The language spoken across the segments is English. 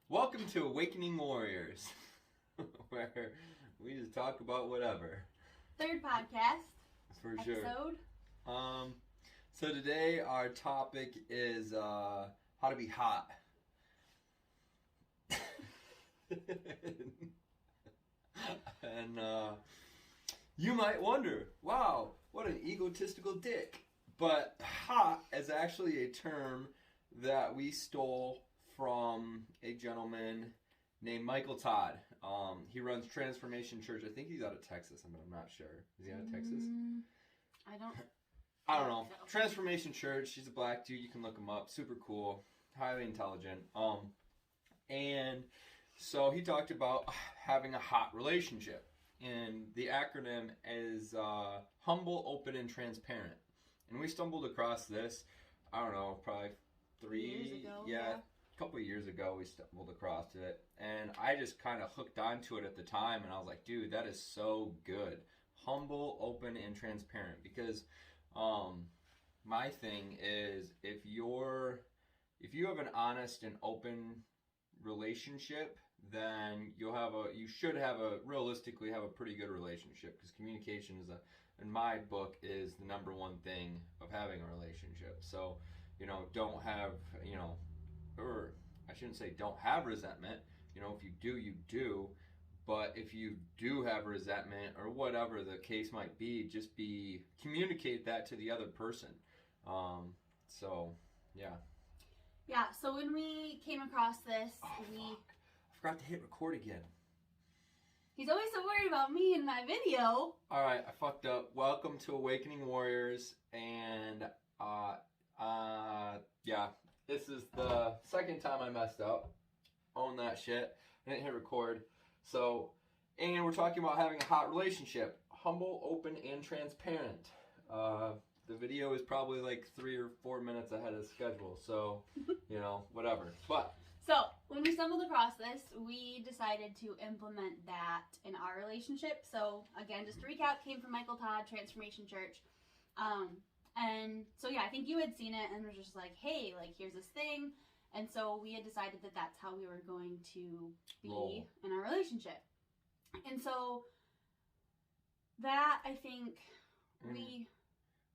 Welcome to Awakening Warriors, where we just talk about whatever. Third podcast For sure. episode. Um, so today our topic is how to be hot. And you might wonder, wow, what an egotistical dick. But hot is actually a term that we stole from a gentleman named Michael Todd. He runs Transformation Church. I think he's out of Texas, but I'm not sure. Is he out of Texas? I don't. I don't know. Transformation Church. He's a black dude. You can look him up. Super cool. Highly intelligent. And so he talked about having a hot relationship. And the acronym is humble, open, and transparent. And we stumbled across this, I don't know, probably Years ago, yeah. a couple of years ago we stumbled across it. And I just kind of hooked onto it at the time. And I was like, dude, that is so good. Humble, open, and transparent. Because my thing is if you have an honest and open relationship, then you should realistically have a pretty good relationship, because communication in my book, is the number one thing of having a relationship. So, don't have, or I shouldn't say don't have resentment. If you do, you do. But if you do have resentment or whatever the case might be, communicate that to the other person. So, yeah. Yeah. So when we came across this, Fuck. I forgot to hit record again. He's always so worried about me in my video. All right, I fucked up. Welcome to Awakening Warriors, and yeah, this is the second time I messed up. Own that shit. I didn't hit record. So, and we're talking about having a hot relationship. Humble, open, and transparent. The video is probably like 3 or 4 minutes ahead of schedule, so, whatever. But So when we stumbled across this, we decided to implement that in our relationship. So again, just to recap, came from Michael Todd, Transformation Church. And so yeah, I think you had seen it and was just like, hey, like here's this thing. And so we had decided that that's how we were going to be in our relationship. And so that, I think,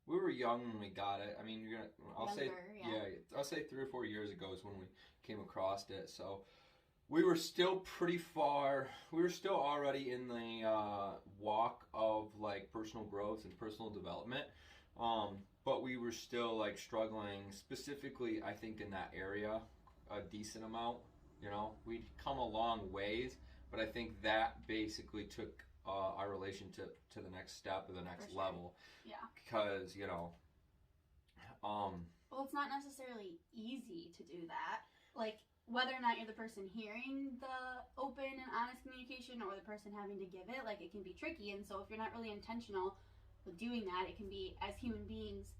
we were young when we got it. I mean, I'll say 3 or 4 years ago is when we came across it. So we were still pretty far. We were still already in the walk of like personal growth and personal development. But we were still like struggling, specifically, I think, in that area a decent amount. We'd come a long ways, but I think that basically took our relationship to the next step or the next level. Yeah. Because, well, it's not necessarily easy to do that. Like, whether or not you're the person hearing the open and honest communication or the person having to give it, like, it can be tricky. And so if you're not really intentional with doing that, it can be, as human beings,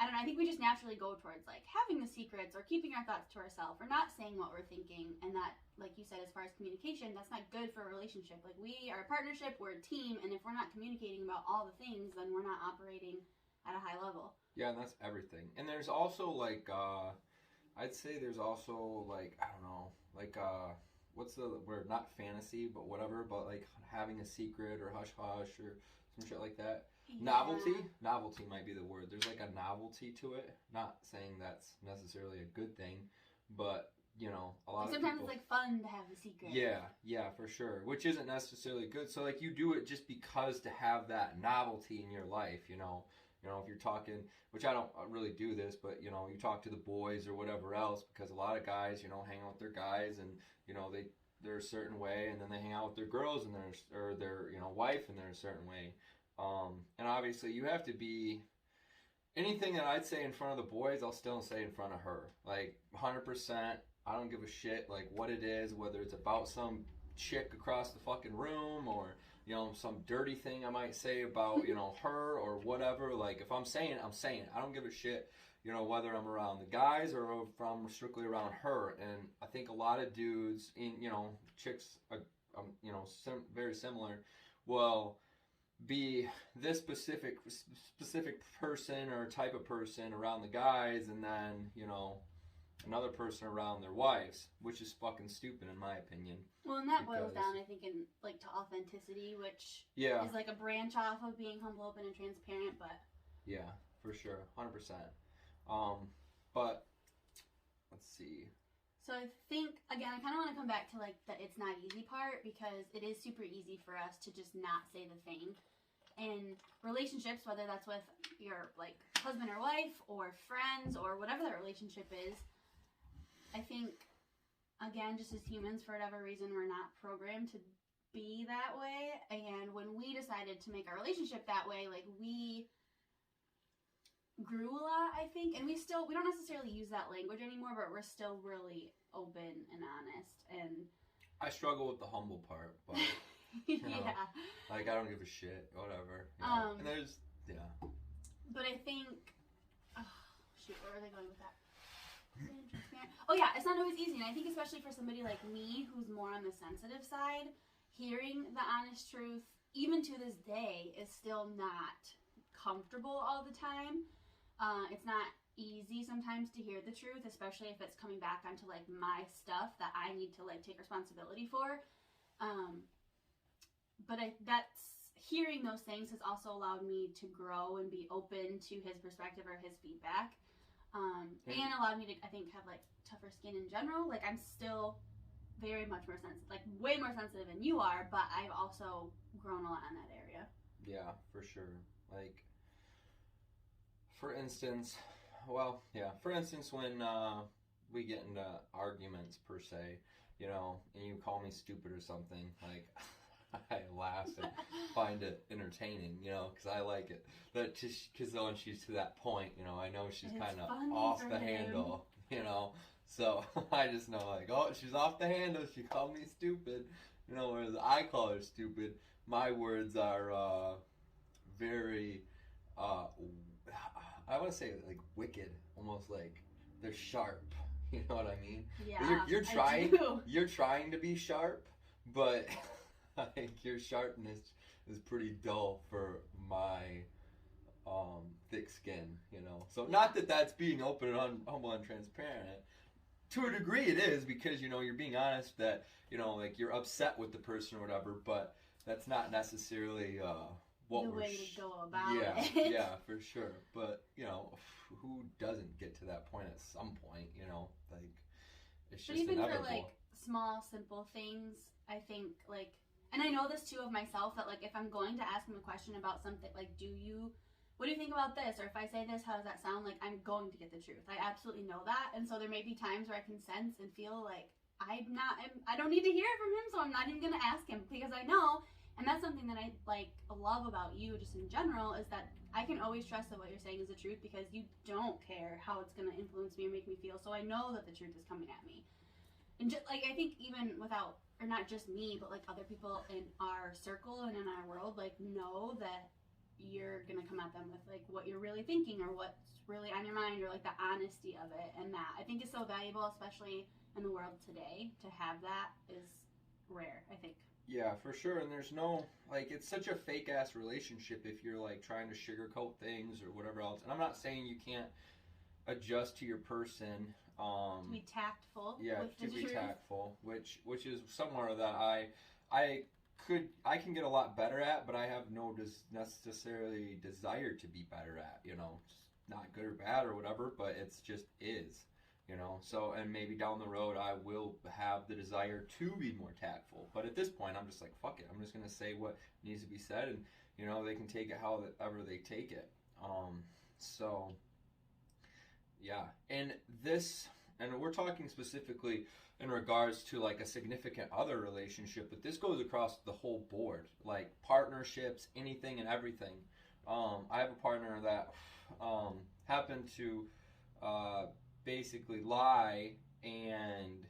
I think we just naturally go towards like having the secrets or keeping our thoughts to ourselves or not saying what we're thinking. And that, like you said, as far as communication, that's not good for a relationship. Like, we are a partnership, we're a team, and if we're not communicating about all the things, then we're not operating at a high level. Yeah, and that's everything. And there's also like I'd say there's also like, I don't know, like what's the word, not fantasy but whatever, but like having a secret or hush hush or some shit like that. Yeah. Novelty might be the word. There's like a novelty to it. Not saying that's necessarily a good thing, but a lot of sometimes people, it's like fun to have the secret. yeah, for sure, which isn't necessarily good. So like you do it just because to have that novelty in your life. If you're talking, which I don't really do this, but you talk to the boys or whatever else, because a lot of guys hang out with their guys, and they're a certain way, and then they hang out with their girls and their wife, and they're a certain way. And obviously you have to be, anything that I'd say in front of the boys, I'll still say in front of her. Like 100%, I don't give a shit like what it is, whether it's about some chick across the fucking room or, some dirty thing I might say about, her or whatever. Like, if I'm saying it, I'm saying it. I don't give a shit, whether I'm around the guys or if I'm strictly around her. And I think a lot of dudes, chicks, very similar, will be this specific person or type of person around the guys, and then another person around their wives, which is fucking stupid in my opinion. Well, and that boils down, I think, in like to authenticity, which is like a branch off of being humble, open, and transparent. But yeah, for sure, 100%. But let's see. So I think, again, I kind of want to come back to like the it's not easy part, because it is super easy for us to just not say the thing. In relationships, whether that's with your like husband or wife or friends or whatever the relationship is, I think, again, just as humans, for whatever reason, we're not programmed to be that way. And when we decided to make our relationship that way, like, we grew a lot, I think. And we don't necessarily use that language anymore, but we're still really open and honest. And I struggle with the humble part, but you know, yeah, like, I don't give a shit, whatever. And there's, but I think, shoot, where are they going with that? Oh yeah, it's not always easy, and I think especially for somebody like me who's more on the sensitive side, hearing the honest truth, even to this day, is still not comfortable all the time. It's not easy sometimes to hear the truth, especially if it's coming back onto like my stuff that I need to like take responsibility for. But that's hearing those things has also allowed me to grow and be open to his perspective or his feedback. And allowed me to, I think, have like tougher skin in general. Like, I'm still very much more sensitive, like way more sensitive than you are, but I've also grown a lot in that area. Yeah, for sure. Like, for instance, when we get into arguments per se, you know, and you call me stupid or something, like, I laugh and find it entertaining, you know, because I like it. But because when she's to that point, you know, I know she's kind of off the handle, you know. So I just know, like, oh, she's off the handle. She called me stupid, you know. Whereas I call her stupid, my words are very, I want to say like wicked, almost like they're sharp. You know what I mean? Yeah. You're trying to be sharp, but I think your sharpness is pretty dull for my thick skin, you know. So not that that's being open and humble and transparent. To a degree it is, because, you know, you're being honest that, you know, like, you're upset with the person or whatever, but that's not necessarily what the we're way to go about it. Yeah, for sure. But, you know, who doesn't get to that point at some point, you know? Like, it's just even inevitable. For, like, small, simple things, I think, like, and I know this, too, of myself, that, like, if I'm going to ask him a question about something, like, what do you think about this? Or if I say this, how does that sound? Like, I'm going to get the truth. I absolutely know that. And so there may be times where I can sense and feel like I don't need to hear it from him, so I'm not even going to ask him, because I know. And that's something that I, like, love about you just in general, is that I can always trust that what you're saying is the truth, because you don't care how it's going to influence me or make me feel. So I know that the truth is coming at me. And just, like, I think even without, or not just me, but, like, other people in our circle and in our world, like, know that you're going to come at them with, like, what you're really thinking or what's really on your mind, or, like, the honesty of it. And that, I think, is so valuable, especially in the world today. To have that is rare, I think. Yeah, for sure. And there's no, like, it's such a fake-ass relationship if you're, like, trying to sugarcoat things or whatever else. And I'm not saying you can't adjust to your person. To be tactful. Yeah, with to the be truth. tactful, which is somewhere that I can get a lot better at, but I have no necessarily desire to be better at, you know. It's not good or bad or whatever, but it's just is, you know. So, and maybe down the road I will have the desire to be more tactful, but at this point I'm just like, fuck it, I'm just gonna say what needs to be said, and, you know, they can take it however they take it. So yeah, and we're talking specifically in regards to, like, a significant other relationship, but this goes across the whole board, like partnerships, anything and everything. I have a partner that happened to basically lie and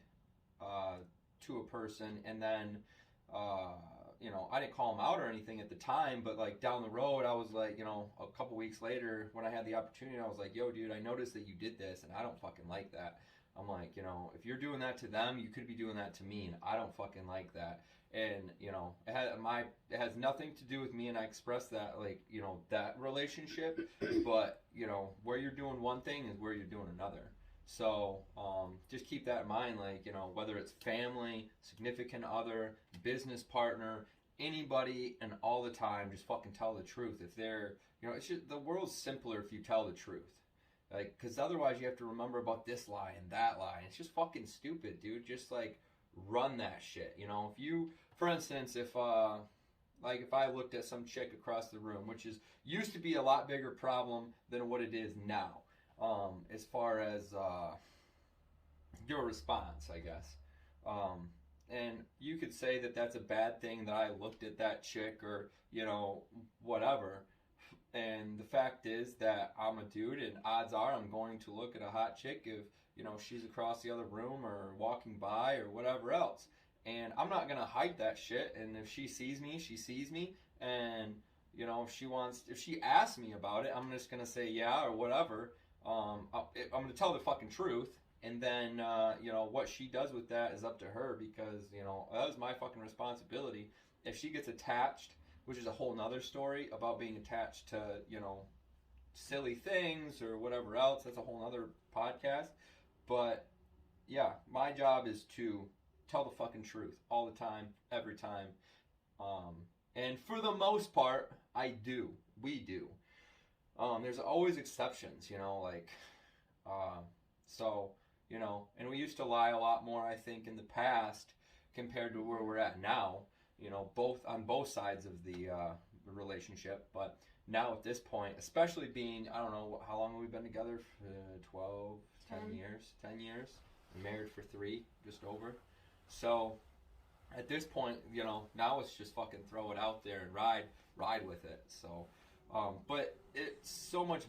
to a person, and then you know, I didn't call him out or anything at the time, but, like, down the road, I was like, you know, a couple weeks later when I had the opportunity, I was like, yo, dude, I noticed that you did this, and I don't fucking like that. I'm like, you know, if you're doing that to them, you could be doing that to me, and I don't fucking like that. And, you know, it has nothing to do with me, and I expressed that, like, you know, that relationship, but, you know, where you're doing one thing is where you're doing another. So just keep that in mind, like, you know, whether it's family, significant other, business partner, anybody, and all the time, just fucking tell the truth. If they're, you know, it's just, the world's simpler if you tell the truth. Like, because otherwise you have to remember about this lie and that lie. It's just fucking stupid, dude. Just, like, run that shit. You know, if you, for instance, if I looked at some chick across the room, which is used to be a lot bigger problem than what it is now, as far as your response, I guess. And you could say that that's a bad thing that I looked at that chick or, you know, whatever. And the fact is that I'm a dude, and odds are I'm going to look at a hot chick if, you know, she's across the other room or walking by or whatever else. And I'm not going to hide that shit. And if she sees me, she sees me. And, you know, if she asks me about it, I'm just going to say yeah or whatever. I'm going to tell the fucking truth. And then, you know, what she does with that is up to her, because, you know, that was my fucking responsibility. If she gets attached, which is a whole nother story about being attached to, you know, silly things or whatever else, that's a whole nother podcast. But, yeah, my job is to tell the fucking truth all the time, every time. And for the most part, we do. There's always exceptions, you know, like, so, you know, and we used to lie a lot more, I think, in the past compared to where we're at now, you know, on both sides of the relationship. But now at this point, especially being, I don't know, how long have we been together? 12, 10 years? 10 years. I'm married for 3, just over. So at this point, you know, now it's just fucking throw it out there and ride with it. So, but it's so much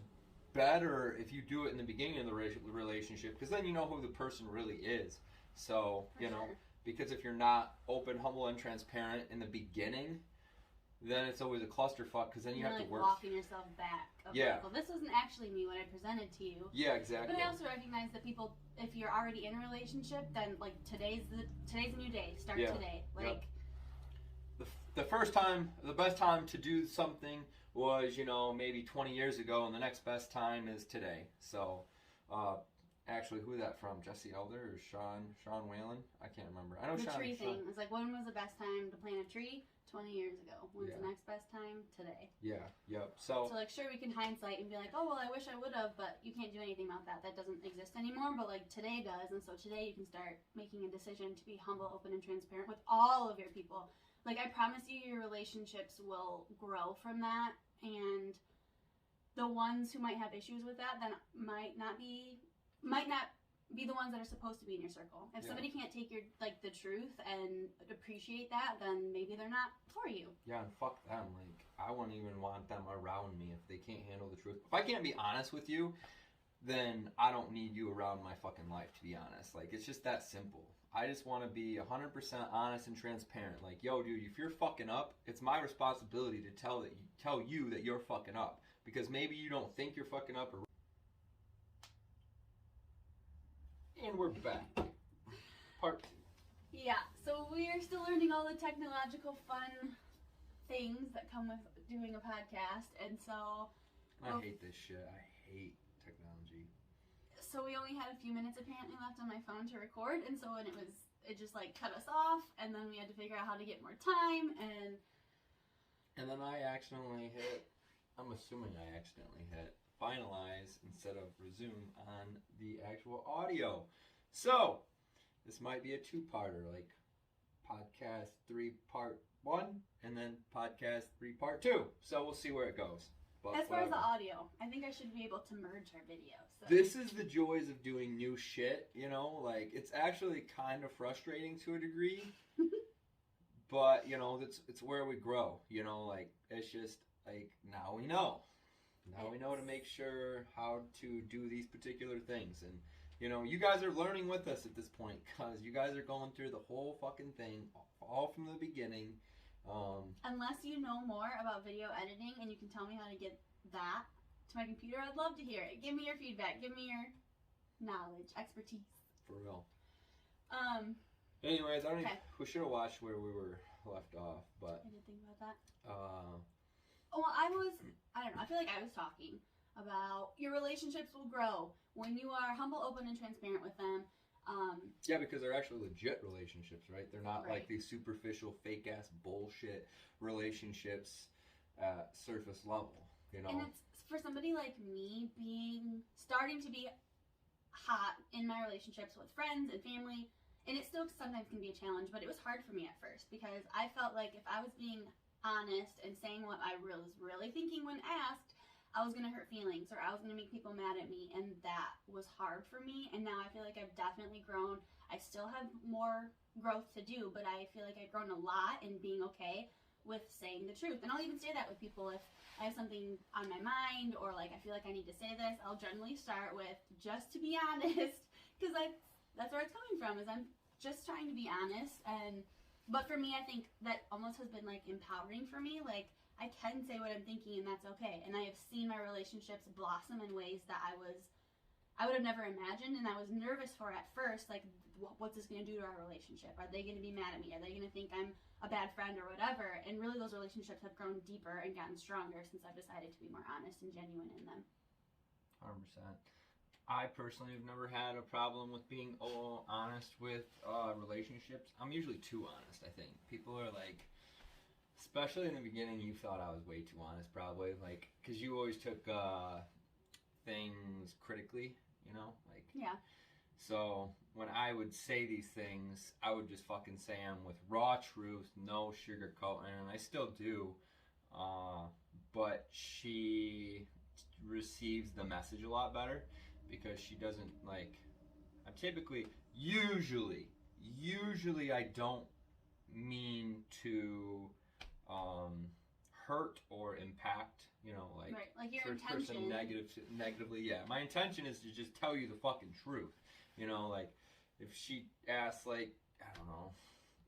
better if you do it in the beginning of the relationship, because then you know who the person really is. So, you know, because if you're not open, humble, and transparent in the beginning, then it's always a clusterfuck, because then you have to work. Walking yourself back. Yeah. Like, well, this wasn't actually me when I presented to you. Yeah, exactly. But I also recognize that people, if you're already in a relationship, then like today's a new day. Start today. Like the best time to do something was, you know, maybe 20 years ago, and the next best time is today. So, actually, who is that from? Jesse Elder or Sean Whalen? I can't remember. I know the Sean. Tree thing. It's like, when was the best time to plant a tree? 20 years ago. When's the next best time? Today. Yeah. Yep. So like, sure, we can hindsight and be like, oh well, I wish I would have, but you can't do anything about that. That doesn't exist anymore. But like today does, and so today you can start making a decision to be humble, open, and transparent with all of your people. Like, I promise you, your relationships will grow from that, and the ones who might have issues with that then might not be the ones that are supposed to be in your circle. If somebody can't take your, like, the truth and appreciate that, then maybe they're not for you. Yeah, and fuck them. Like, I wouldn't even want them around me if they can't handle the truth. If I can't be honest with you, then I don't need you around my fucking life, to be honest. Like, it's just that simple. I just want to be 100% honest and transparent. Like, yo, dude, if you're fucking up, it's my responsibility to tell you that you're fucking up. Because maybe you don't think you're fucking up. And we're back. Part 2. Yeah, so we're still learning all the technological fun things that come with doing a podcast. And so... I hate this shit. I hate technology. So we only had a few minutes apparently left on my phone to record, and so when it just like cut us off, and then we had to figure out how to get more time, and then I accidentally hit, I'm assuming I accidentally hit finalize instead of resume on the actual audio. So this might be a 2-parter, like podcast 3 part 1 and then podcast 3 part 2. So we'll see where it goes. But as far as the audio, I think I should be able to merge our videos. So. This is the joys of doing new shit, you know? Like, it's actually kind of frustrating to a degree. But, you know, it's where we grow, you know? Like, it's just, like, now we know. Now we know to make sure how to do these particular things. And, you know, you guys are learning with us at this point, because you guys are going through the whole fucking thing, all from the beginning. Unless you know more about video editing and you can tell me how to get that to my computer, I'd love to hear it. Give me your feedback. Give me your knowledge, expertise. For real. Anyways, we should have watched where we were left off, but... I didn't think about that. Oh, well, I don't know. I feel like I was talking about your relationships will grow when you are humble, open, and transparent with them. Yeah, because they're actually legit relationships, right? They're not Right. like these superficial, fake ass bullshit relationships at surface level. You know. And it's for somebody like me starting to be hot in my relationships with friends and family, and it still sometimes can be a challenge, but it was hard for me at first because I felt like if I was being honest and saying what I was really thinking when asked, I was going to hurt feelings or I was going to make people mad at me, and that was hard for me. And now I feel like I've definitely grown. I still have more growth to do, but I feel like I've grown a lot in being okay with saying the truth. And I'll even say that with people if I have something on my mind or like I feel like I need to say this, I'll generally start with just to be honest, because that's where it's coming from, is I'm just trying to be honest. But for me, I think that almost has been like empowering for me. Like I can say what I'm thinking and that's okay. And I have seen my relationships blossom in ways that I would have never imagined, and I was nervous for at first, like what's this going to do to our relationship? Are they going to be mad at me? Are they going to think I'm a bad friend or whatever? And really those relationships have grown deeper and gotten stronger since I've decided to be more honest and genuine in them. 100%. I personally have never had a problem with being honest with relationships. I'm usually too honest, I think. People are like, especially in the beginning, you thought I was way too honest, probably. Like, because you always took things critically, you know? Like, Yeah. so when I would say these things, I would just fucking say them with raw truth, no sugarcoating, and I still do. But she receives the message a lot better because she doesn't like. I'm typically, usually, I don't mean to hurt or impact. You know, like, right. Like your first person intention. negatively. Yeah, my intention is to just tell you the fucking truth. You know, like if she asks, like, I don't know,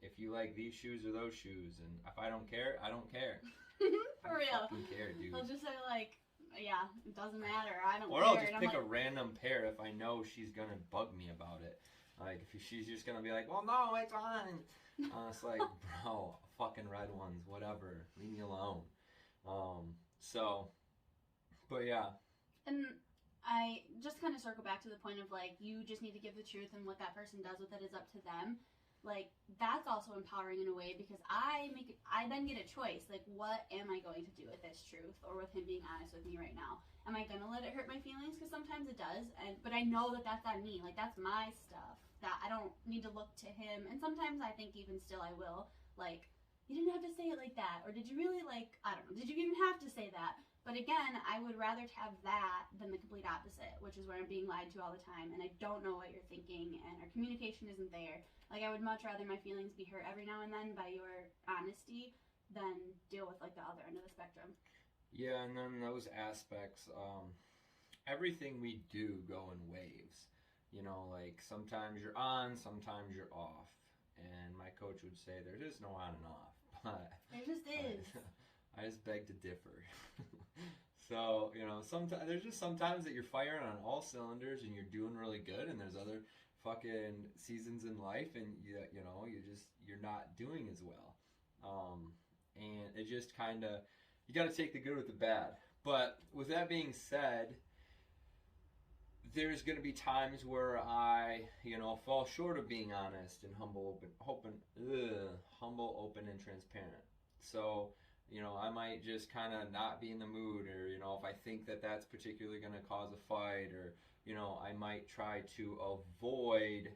if you like these shoes or those shoes, and if I don't care, I don't care. For real. I fucking care, dude. I'll just say like, yeah, it doesn't matter. I don't Or care. I'll just And I'm pick like, a random pair if I know she's gonna bug me about it. Like if she's just gonna be like, well, no, it's fine. It's like, bro, fucking red ones, whatever. Leave me alone. So, but yeah. And I just kind of circle back to the point of like, you just need to give the truth, and what that person does with it is up to them. Like that's also empowering in a way because I then get a choice. Like, what am I going to do with this truth or with him being honest with me right now? Am I gonna let it hurt my feelings? Because sometimes it does, but I know that that's on me. Like that's my stuff. That I don't need to look to him. And sometimes I think even still I will. Like, you didn't have to say it like that, or did you really like? I don't know. Did you even have to say that? But again, I would rather have that than the complete opposite, which is where I'm being lied to all the time, and I don't know what you're thinking, and our communication isn't there. Like, I would much rather my feelings be hurt every now and then by your honesty than deal with, like, the other end of the spectrum. Yeah, and then those aspects, everything we do go in waves. You know, like sometimes you're on, sometimes you're off. And my coach would say there is no on and off. But There just is. I just beg to differ. So, you know, sometimes there's just sometimes that you're firing on all cylinders and you're doing really good, and there's other fucking seasons in life and you know, you're not doing as well. And it just kind of, you got to take the good with the bad. But with that being said, there's going to be times where I, you know, fall short of being honest and humble, open, and transparent. So, you know, I might just kind of not be in the mood, or, you know, if I think that that's particularly going to cause a fight, or, you know, I might try to avoid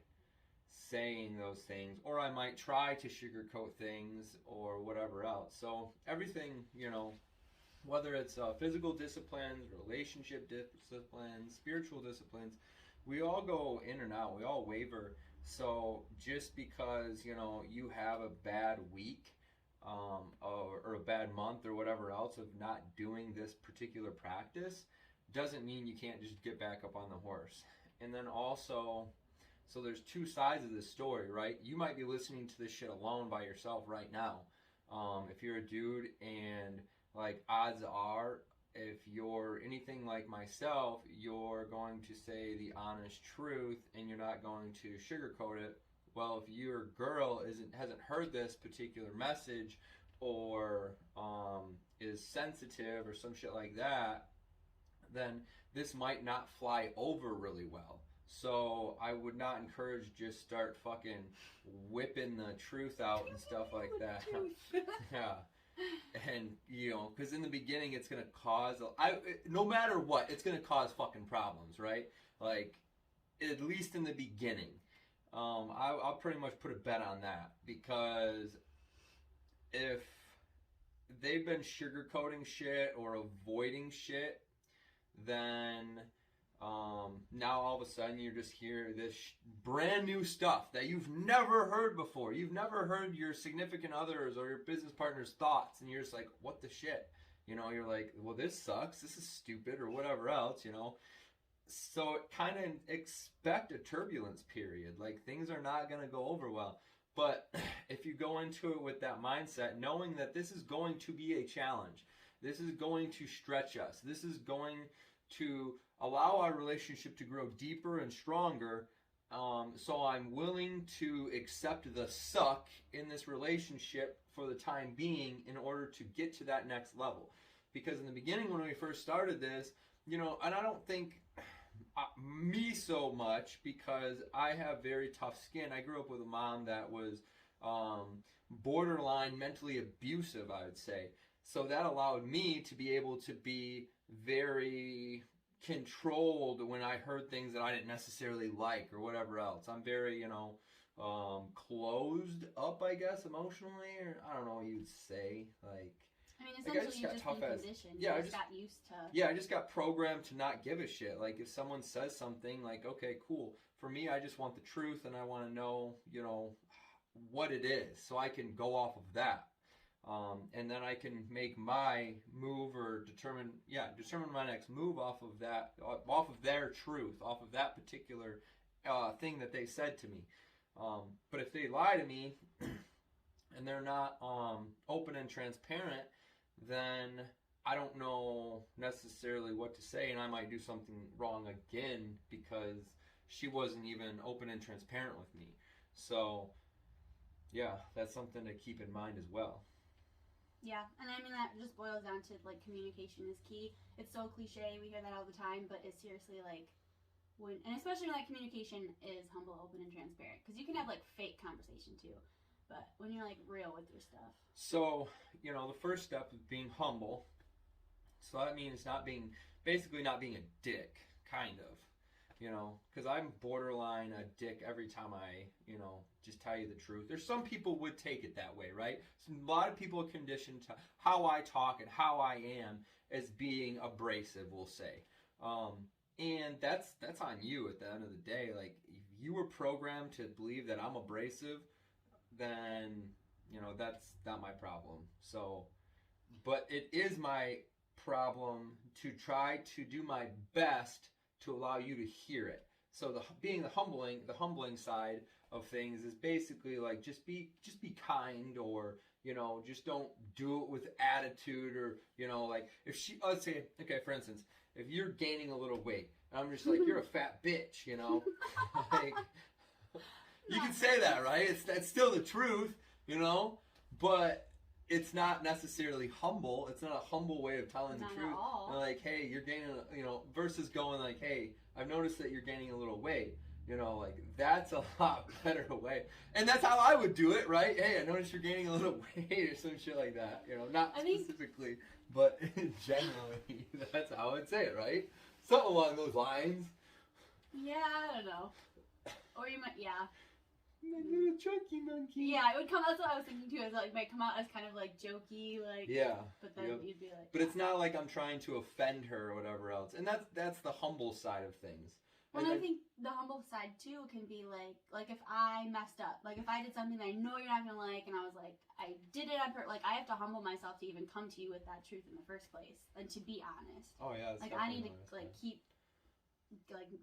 saying those things, or I might try to sugarcoat things or whatever else. So everything, you know, whether it's physical disciplines, relationship disciplines, spiritual disciplines, we all go in and out. We all waver. So just because, you know, you have a bad week or a bad month or whatever else of not doing this particular practice doesn't mean you can't just get back up on the horse. And then also, so there's two sides of this story, right? You might be listening to this shit alone by yourself right now. If you're a dude, and like odds are, if you're anything like myself, you're going to say the honest truth and you're not going to sugarcoat it. Well, if your girl hasn't heard this particular message, or is sensitive or some shit like that, then this might not fly over really well. So I would not encourage just start fucking whipping the truth out and stuff like that. Yeah. And, you know, because in the beginning it's going to cause, no matter what, it's going to cause fucking problems, right? Like, at least in the beginning. I'll pretty much put a bet on that, because if they've been sugarcoating shit or avoiding shit, then now all of a sudden you're just hearing this brand new stuff that you've never heard before. You've never heard your significant others or your business partner's thoughts, and you're just like, what the shit? You know, you're like, well, this sucks, this is stupid, or whatever else, you know. So kind of expect a turbulence period. Like, things are not going to go over well. But if you go into it with that mindset, knowing that this is going to be a challenge, this is going to stretch us, this is going to allow our relationship to grow deeper and stronger, so I'm willing to accept the suck in this relationship for the time being in order to get to that next level. Because in the beginning, when we first started this, you know, and I don't think me so much, because I have very tough skin. I grew up with a mom that was borderline mentally abusive, I would say. So that allowed me to be able to be very controlled when I heard things that I didn't necessarily like or whatever else. I'm very, you know, closed up, I guess, emotionally, or I don't know what you'd say. Like, I mean, essentially you just been conditioned. Yeah, you just got used to. Yeah, I just got programmed to not give a shit. Like, if someone says something, like, okay, cool. For me, I just want the truth, and I want to know, you know, what it is, so I can go off of that. And then I can make my move, or determine my next move off of that, off of their truth, off of that particular thing that they said to me. But if they lie to me and they're not open and transparent, then I don't know necessarily what to say, and I might do something wrong again because she wasn't even open and transparent with me. So, yeah, that's something to keep in mind as well. Yeah, and I mean, that just boils down to, like, communication is key. It's so cliche, we hear that all the time, but it's seriously, like, and especially when that communication is humble, open, and transparent. Because you can have, like, fake conversation, too. But when you're, like, real with your stuff. So, you know, the first step is being humble. So that means basically not being a dick, kind of. You know, because I'm borderline a dick every time I, you know, just tell you the truth. There's some people would take it that way, right? So a lot of people are conditioned to how I talk and how I am as being abrasive, we'll say. And that's on you at the end of the day. Like, if you were programmed to believe that I'm abrasive, then, you know, that's not my problem. So, but it is my problem to try to do my best to allow you to hear it. So the humbling side of things is basically like, just be kind, or, you know, just don't do it with attitude, or, you know, like, if let's say, okay, for instance, if you're gaining a little weight, and I'm just like, you're a fat bitch, you know, like, you can say that, right? That's still the truth, you know, but it's not necessarily humble. It's not a humble way of telling the truth. Like, hey, you're gaining, you know, versus going like, hey, I've noticed that you're gaining a little weight. You know, like, that's a lot better way. And that's how I would do it, right? Hey, I noticed you're gaining a little weight, or some shit like that. You know, not specifically, but generally, that's how I would say it, right? Something along those lines. Yeah, I don't know. Or you might, yeah. My little chunky monkey. Yeah, it would come. That's what I was thinking too. Is like, might come out as kind of like jokey, like. Yeah. But then you'd be like. But it's not like I'm trying to offend her or whatever else, and that's the humble side of things. Well, I think the humble side too can be like if I messed up, like if I did something that I know you're not gonna like, and I was like, I did it on purpose. Like, I have to humble myself to even come to you with that truth in the first place, and to be honest. Oh yeah. Like, I need to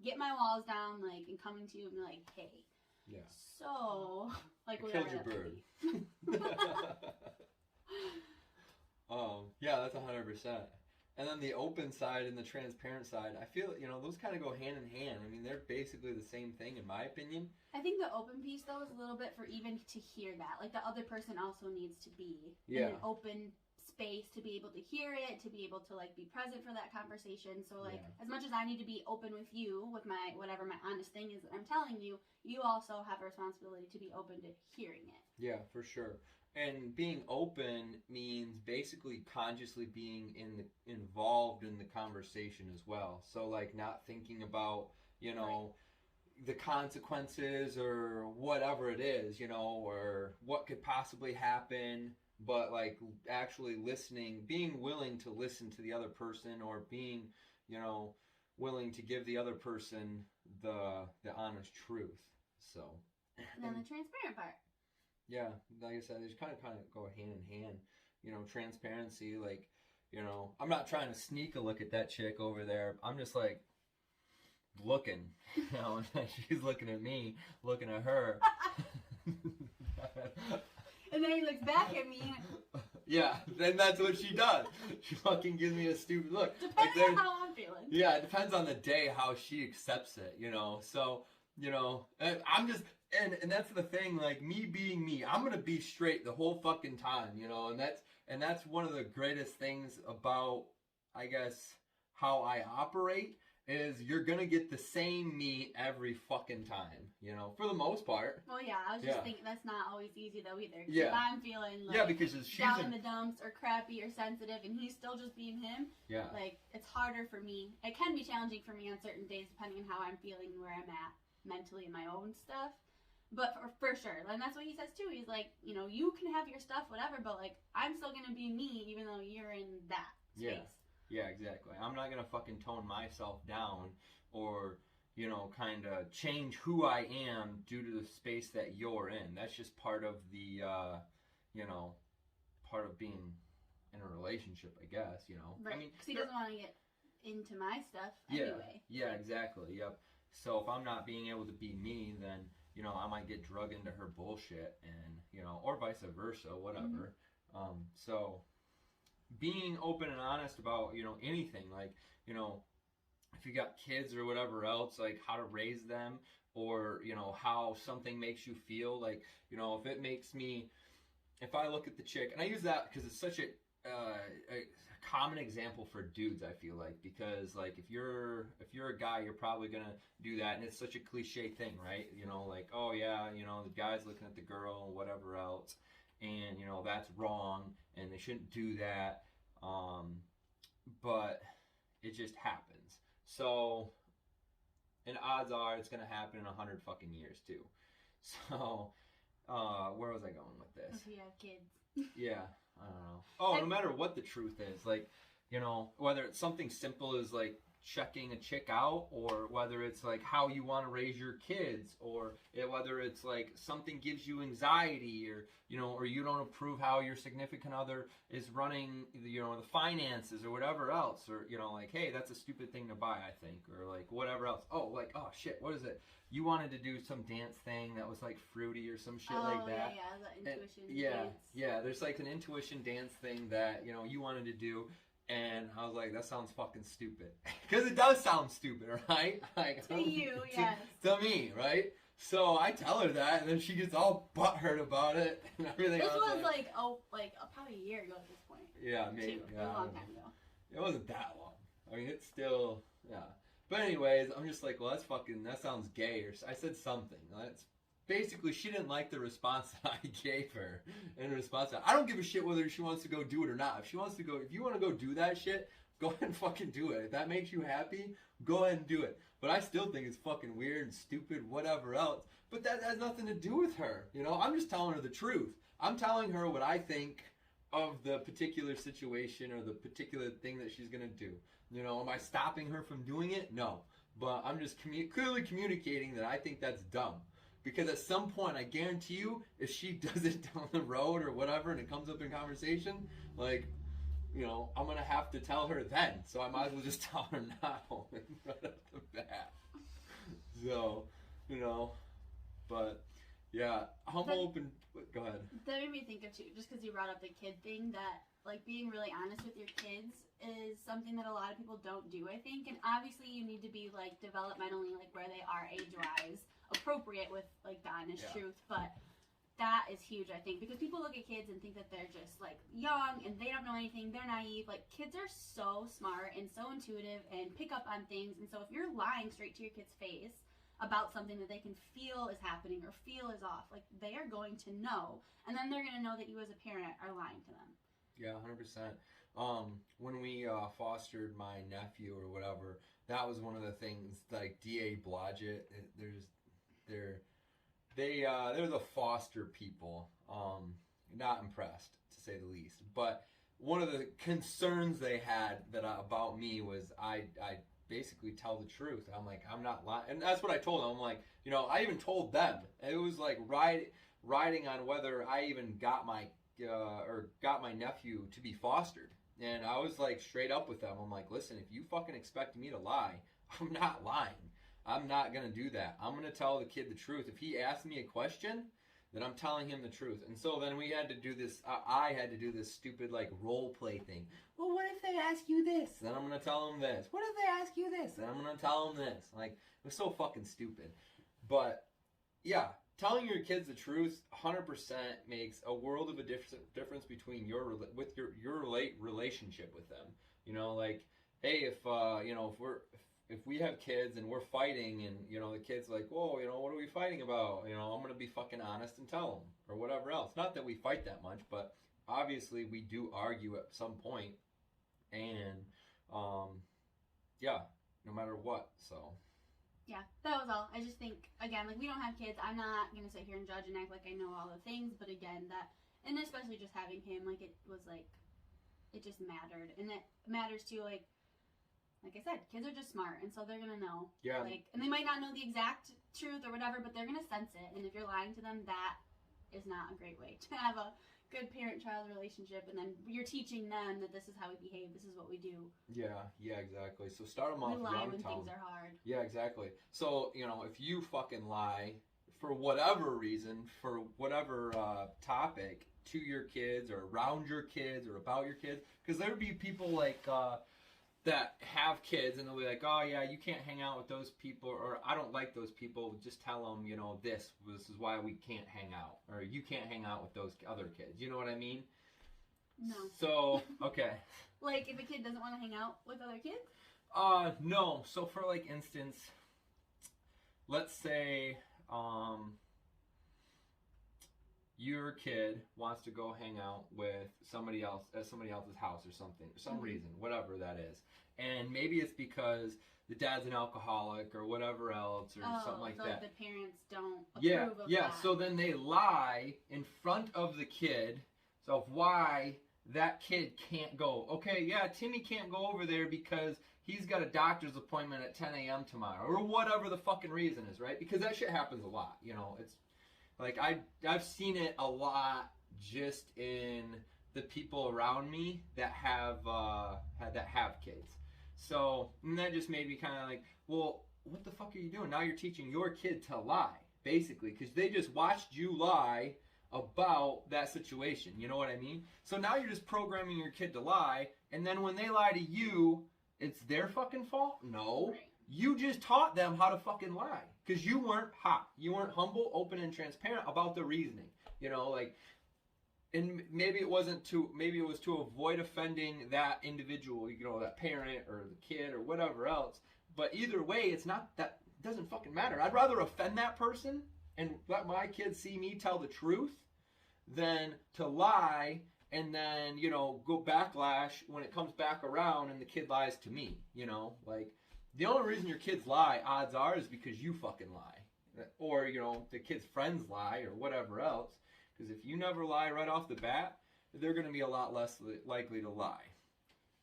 get my walls down, like, and coming to you and be like, hey. Yeah. So, like, killed your bird. Yeah, that's 100%. And then the open side and the transparent side, I feel, you know, those kind of go hand in hand. I mean, they're basically the same thing, in my opinion. I think the open piece, though, is a little bit for even to hear that. Like, the other person also needs to be in an open space to be able to hear it, to be able to like be present for that conversation. So like Yeah. as much as I need to be open with you with my whatever my honest thing is that I'm telling you, you also have a responsibility to be open to hearing it. Yeah, for sure. And being open means basically consciously being involved in the conversation as well. So like not thinking about, you know, the consequences or whatever it is, you know, or what could possibly happen, but like actually listening, being willing to listen to the other person, or being, you know, willing to give the other person the honest truth. So And then the transparent part. yeah, like I said, they just kind of go hand in hand. You know, transparency, like, you know, I'm not trying to sneak a look at that chick over there. I'm just like looking, you know, and she's looking at me, looking at her. And then he looks back at me. Yeah, then that's what she does. She fucking gives me a stupid look. Depending on how I'm feeling. Yeah, it depends on the day how she accepts it, you know. So, you know, and I'm just, and that's the thing, like me being me, I'm gonna be straight the whole fucking time, you know, and that's one of the greatest things about, I guess, how I operate, is you're gonna get the same me every fucking time, you know, for the most part. Well, yeah, I was just thinking that's not always easy though either. 'Cause Yeah. if I'm feeling like Because she's down in the dumps or crappy or sensitive, and he's still just being him, yeah, like it's harder for me. It can be challenging for me on certain days depending on how I'm feeling and where I'm at mentally in my own stuff. But for sure, and that's what he says too. He's like, you know, you can have your stuff, whatever, but like I'm still gonna be me even though you're in that space. Yeah, exactly. I'm not gonna fucking tone myself down or, you know, kind of change who I am due to the space that you're in. That's just part of the, you know, part of being in a relationship, I guess, you know. Right. I mean, Because he doesn't want to get into my stuff anyway. Yeah, exactly. Yep. So if I'm not being able to be me, then, you know, I might get drug into her bullshit, and, you know, or vice versa, whatever. So being open and honest about, you know, anything, like, you know, if you got kids or whatever else, like how to raise them, or, you know, how something makes you feel, like, you know, if it makes me, if I look at the chick, and I use that because it's such a common example for dudes, I feel like, because like if you're a guy, you're probably gonna do that, and it's such a cliche thing, right? You know, like, oh yeah, you know, the guy's looking at the girl and whatever else, and you know that's wrong and they shouldn't do that, but it just happens. So, and odds are it's gonna happen in 100 fucking years too. So, where was I going with this? If you have kids. Yeah, I don't know. Oh, no matter what the truth is, like, you know, whether it's something simple as like checking a chick out, or whether it's like how you want to raise your kids, or whether it's like something gives you anxiety, or, you know, or you don't approve how your significant other is running, you know, the finances or whatever else, or, you know, like, hey, that's a stupid thing to buy, I think, or like whatever else. Oh, like, oh shit, what is it? You wanted to do some dance thing that was like fruity or some shit like that. The intuition dance. Yeah, there's like an intuition dance thing that, you know, you wanted to do. And I was like, that sounds fucking stupid. Because it does sound stupid, right? Like, to you, yes. To me, right? So I tell her that, and then she gets all butthurt about it and everything. This was like probably a year ago at this point. Yeah, maybe. A long time ago. It wasn't that long. I mean, it's still, yeah. But anyways, I'm just like, well, that sounds gay, or I said something. That's basically, she didn't like the response that I gave her. In response to that, I don't give a shit whether she wants to go do it or not. If you want to go do that shit, go ahead and fucking do it. If that makes you happy, go ahead and do it. But I still think it's fucking weird and stupid, whatever else. But that has nothing to do with her. You know, I'm just telling her the truth. I'm telling her what I think of the particular situation or the particular thing that she's going to do. You know, am I stopping her from doing it? No. But I'm just clearly communicating that I think that's dumb. Because at some point, I guarantee you, if she does it down the road or whatever, and it comes up in conversation, like, you know, I'm going to have to tell her then. So I might as well just tell her now right off the bat. So, you know, but, yeah, open. Go ahead. That made me think of, too, just because you brought up the kid thing, that, like, being really honest with your kids is something that a lot of people don't do, I think. And obviously, you need to be, like, developmentally, like, where they are age-wise, appropriate with, like, the honest truth. But that is huge, I think, because people look at kids and think that they're just like young and they don't know anything, they're naive. Like, kids are so smart and so intuitive and pick up on things. And so if you're lying straight to your kid's face about something that they can feel is happening or feel is off, like, they are going to know, and then they're going to know that you as a parent are lying to them. Yeah, 100%. When we fostered my nephew or whatever, that was one of the things, like D.A. Blodgett, they're the foster people. Not impressed, to say the least. But one of the concerns they had about me was I basically tell the truth. I'm like, I'm not lying. And that's what I told them. I'm like, I even told them. It was like riding on whether I even got my nephew to be fostered. And I was like straight up with them. I'm like, listen, if you fucking expect me to lie, I'm not lying. I'm not going to do that. I'm going to tell the kid the truth. If he asks me a question, then I'm telling him the truth. And so then we had to do this, I had to do this stupid like role play thing. Well, what if they ask you this? Then I'm going to tell them this. What if they ask you this? Then I'm going to tell them this. Like, it was so fucking stupid. But yeah, telling your kids the truth 100% makes a world of a difference between your relationship with them. Like, hey, if we have kids and we're fighting and, the kid's like, whoa, what are we fighting about? I'm going to be fucking honest and tell them or whatever else. Not that we fight that much, but obviously we do argue at some point. And, yeah, no matter what, so. Yeah, that was all. I just think, again, like, we don't have kids. I'm not going to sit here and judge and act like I know all the things. But again, and especially just having him, like, it was like, it just mattered. And it matters too, like I said, kids are just smart, and so they're gonna know. Yeah. Like, and they might not know the exact truth or whatever, but they're gonna sense it. And if you're lying to them, that is not a great way to have a good parent-child relationship. And then you're teaching them that this is how we behave, this is what we do. Yeah, exactly. So start them off We lie young. when things are hard. Yeah, exactly. So if you fucking lie for whatever reason, for whatever topic to your kids or around your kids or about your kids, because there would be people like. That have kids and they'll be like, oh yeah, you can't hang out with those people, or I don't like those people, just tell them, this is why we can't hang out, or you can't hang out with those other kids. You know what I mean? No. So, okay. Like, if a kid doesn't want to hang out with other kids? No. So for like instance, let's say, your kid wants to go hang out with somebody else at somebody else's house or something, for some reason, whatever that is. And maybe it's because the dad's an alcoholic or whatever else or something like that. So the parents don't approve of that. So then they lie in front of the kid of why that kid can't go. Okay, yeah, Timmy can't go over there because he's got a doctor's appointment at 10 a.m. tomorrow or whatever the fucking reason is, right? Because that shit happens a lot, it's like I've seen it a lot just in the people around me that have kids. So and that just made me kind of like, well, what the fuck are you doing? Now you're teaching your kid to lie, basically, because they just watched you lie about that situation. You know what I mean? So now you're just programming your kid to lie, and then when they lie to you, it's their fucking fault? No. Right. You just taught them how to fucking lie. Because you weren't hot. You weren't humble, open, and transparent about the reasoning. And maybe it was to avoid offending that individual, that parent or the kid or whatever else. But either way, it's not that, it doesn't fucking matter. I'd rather offend that person and let my kids see me tell the truth than to lie and then, go backlash when it comes back around and the kid lies to me, The only reason your kids lie, odds are, is because you fucking lie. Or, the kid's friends lie or whatever else. Because if you never lie right off the bat, they're going to be a lot less likely to lie.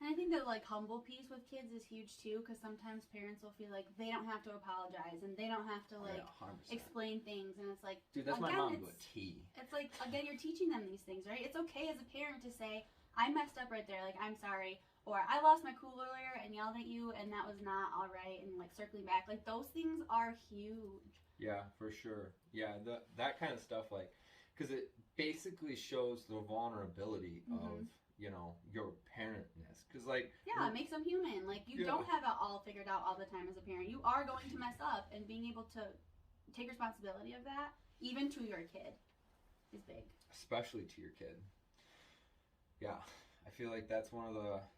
And I think that, humble piece with kids is huge, too. Because sometimes parents will feel like they don't have to apologize. And they don't have to, explain things. And it's like... Dude, that's my mom to a T. It's like, again, you're teaching them these things, right? It's okay as a parent to say, I messed up right there. Like, I'm sorry. Or I lost my cool earlier and yelled at you and that was not all right, and circling back. Those things are huge. Yeah, for sure. Yeah, that kind of stuff, because it basically shows the vulnerability of, your parentness. Because, yeah, it makes them human. You don't have it all figured out all the time as a parent. You are going to mess up, and being able to take responsibility of that, even to your kid. is big. Especially to your kid. Yeah, I feel like that's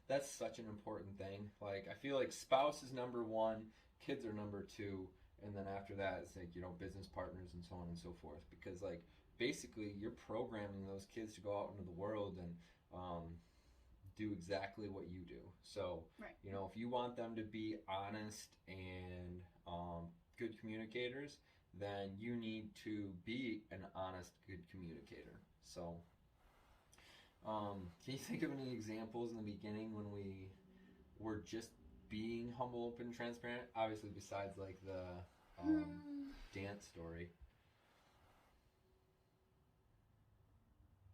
that's such an important thing. Like, I feel like spouse is number one, kids are number two, and then after that it's like, business partners and so on and so forth. Because, like, basically you're programming those kids to go out into the world and do exactly what you do. So, right. If you want them to be honest and good communicators, then you need to be an honest, good communicator. So, can you think of any examples in the beginning when we were just being humble, open, transparent? Obviously, besides like the dance story.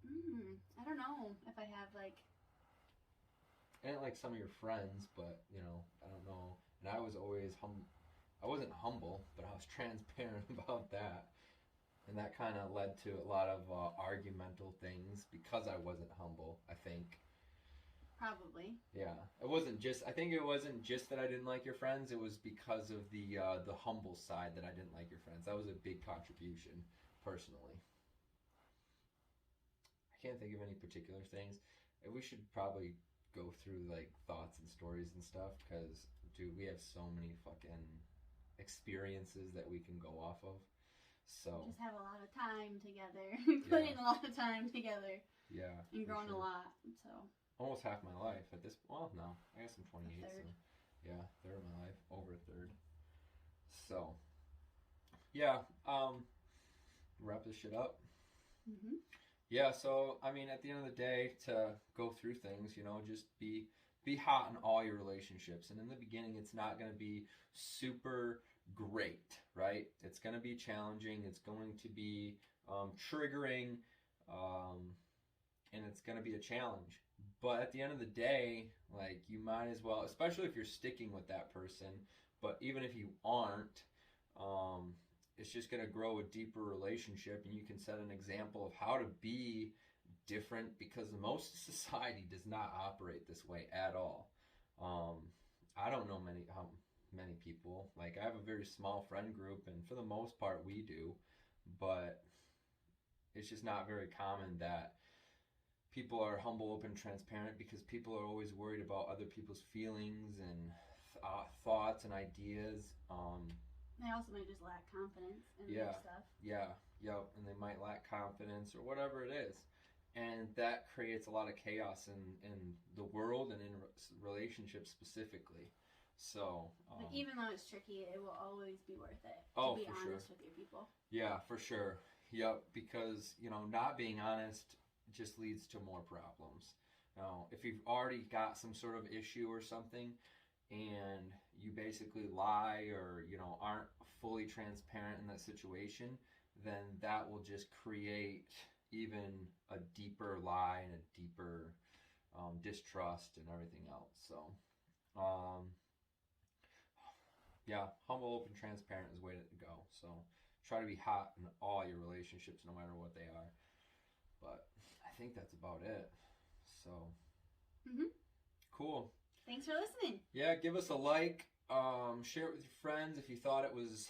I don't know if I have like. I didn't like some of your friends, but I don't know. And I was always I wasn't humble, but I was transparent about that. And that kind of led to a lot of argumental things because I wasn't humble, I think. Probably. Yeah. I think it wasn't just that I didn't like your friends, it was because of the humble side that I didn't like your friends. That was a big contribution, personally. I can't think of any particular things. We should probably go through like thoughts and stories and stuff because, dude, we have so many fucking experiences that we can go off of. So just have a lot of time together. Put in a lot of time together. Yeah. And growing a lot. So almost half my life at this. Well, no, I guess I'm 28. A third. So yeah, third of my life, over a third. So yeah, wrap this shit up. Mhm. Yeah. So I mean, at the end of the day, to go through things, just be hot in all your relationships. And in the beginning, it's not going to be super great, right? It's going to be challenging. It's going to be triggering, and it's going to be a challenge. But at the end of the day, like, you might as well, especially if you're sticking with that person, but even if you aren't, it's just going to grow a deeper relationship, and you can set an example of how to be different, because most society does not operate this way at all. I don't know many people. Like, I have a very small friend group, and for the most part we do, but it's just not very common that people are humble, open, transparent, because people are always worried about other people's feelings and thoughts and ideas. They also might just lack confidence in their stuff. And they might lack confidence or whatever it is. And that creates a lot of chaos in the world and in relationships specifically. So, but even though it's tricky, it will always be worth it to be honest with your people. Yeah, for sure. Yep, because not being honest just leads to more problems. If you've already got some sort of issue or something, and you basically lie or aren't fully transparent in that situation, then that will just create even a deeper lie and a deeper distrust and everything else. So, yeah, humble, open, transparent is the way to go. So try to be hot in all your relationships, no matter what they are. But I think that's about it. So, Cool. Thanks for listening. Yeah, give us a like. Share it with your friends if you thought it was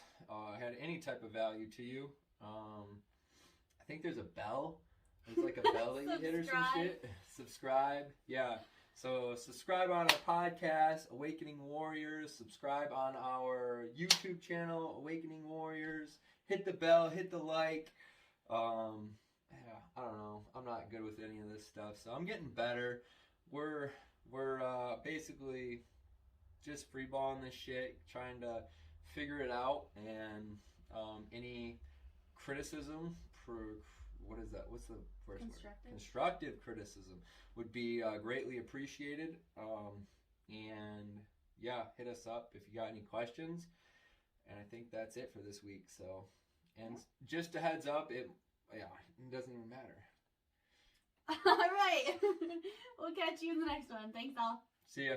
had any type of value to you. I think there's a bell. There's like a bell that you hit or some shit. Subscribe. Yeah. So subscribe on our podcast, Awakening Warriors. Subscribe on our YouTube channel, Awakening Warriors. Hit the bell, hit the like. Yeah, I don't know. I'm not good with any of this stuff, so I'm getting better. We're basically just freeballing this shit, trying to figure it out, and any criticism what is that? What's the first word? Constructive criticism would be greatly appreciated. And yeah, hit us up if you got any questions. And I think that's it for this week. So, and just a heads up, it doesn't even matter. All right. We'll catch you in the next one. Thanks all. See ya.